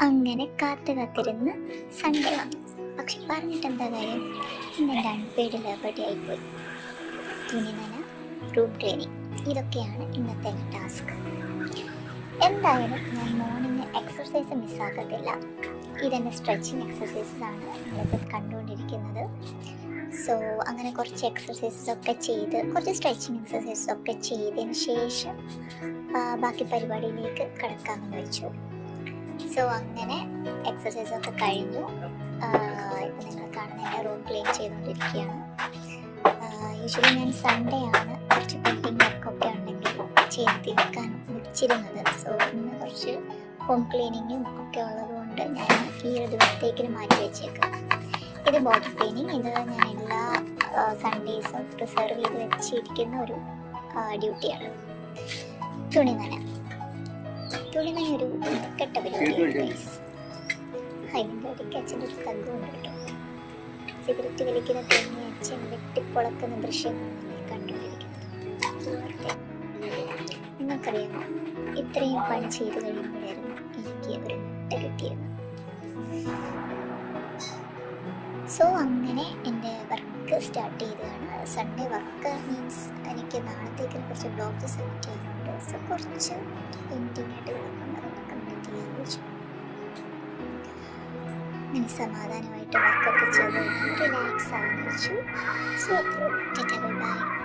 അങ്ങനെ കാത്തിരുന്ന് സൺഡേ വന്നു. പക്ഷെ പറഞ്ഞിട്ട് എന്താ കാര്യം, ഇന്ന് എൻ്റെ അൺപെയ്ഡ് ലേബർഡേ ആയിപ്പോയി. തുണി നന, റൂം ക്ലീനിങ്, ഇതൊക്കെയാണ് ഇന്നത്തെ ടാസ്ക്. എന്തായാലും ഞാൻ മോർണിംഗ് എക്സർസൈസ് മിസ്സാക്കത്തില്ല. ഇതെൻ്റെ സ്ട്രെച്ചിങ് എക്സർസൈസസ് ആണ് നമ്മളിപ്പോൾ കണ്ടുകൊണ്ടിരിക്കുന്നത്. സോ അങ്ങനെ കുറച്ച് എക്സർസൈസസ് ഒക്കെ ചെയ്ത്, കുറച്ച് സ്ട്രെച്ചിങ് എക്സർസൈസസ് ഒക്കെ ചെയ്തതിന് ശേഷം ബാക്കി പരിപാടിയിലേക്ക് കടക്കാമെന്ന് വെച്ചു. സോ അങ്ങനെ എക്സർസൈസ് ഒക്കെ കഴിഞ്ഞു. ഇപ്പം നിങ്ങൾ കാണുന്ന എൻ്റെ റൂം ക്ലീൻ ചെയ്തുകൊണ്ടിരിക്കുകയാണ്. യൂഷ്വലി ഞാൻ സൺഡേ ആണ് കുറച്ച് പെയിൻറ്റിങ് വർക്കൊക്കെ ഉണ്ടെങ്കിൽ ചെയ്ത് തീർക്കാൻ വെച്ചിരുന്നത്. സോ ഇന്ന് കുറച്ച് ഹോം ക്ലീനിങ്ങും ഒക്കെ ഉള്ളതുകൊണ്ട് ഞാൻ ഈ ഒരു ദിവസത്തേക്ക് മാറ്റി വെച്ചേക്കാം. ഇത് ബോഡി ക്ലീനിങ്, ഇത് ഞാൻ എല്ലാ സൺഡേസും റിസർവ് ചെയ്ത് വെച്ചിരിക്കുന്ന ഒരു ഡ്യൂട്ടിയാണ്. തുണി നന ഒരു കെട്ട പരിപാടിയാണ്. അതിൻ്റെ ഇടയ്ക്ക് അച്ഛൻ്റെ ഒരു തഗ്ഗുണ്ട് കേട്ടോ. സിഗരറ്റ് വലിക്കുന്ന തെങ്ങി അച്ഛൻ വെട്ടിപ്പൊളക്കുന്ന ദൃശ്യമാണ് നമ്മൾ കണ്ടുകൊണ്ടിരിക്കുന്നത്. നിങ്ങൾക്കറിയാമോ, ഇത്രയും പണി ചെയ്ത് കഴിയുമ്പോഴായിരുന്നു എനിക്ക് ഒരു മുട്ട കിട്ടിയത്. സോ അങ്ങനെ എൻ്റെ വർക്ക് സ്റ്റാർട്ട് ചെയ്തതാണ്. സൺഡേ വർക്ക് മീൻസ് എനിക്ക് നാളത്തേക്ക് കുറച്ച് ബ്ലോഗ് സെലക്ട് ചെയ്യുന്നുണ്ട്. സോ കുറച്ച് പെയിൻറ്റിങ് ആയിട്ട് കിടക്കുന്നുണ്ട്, അതൊന്ന് കംപ്ലീറ്റ് ചെയ്യാൻ വെച്ചു. അങ്ങനെ സമാധാനമായിട്ട് വർക്കൊക്കെ ചെയ്ത് റിലാക്സ് ആവാൻ വെച്ചു. So by.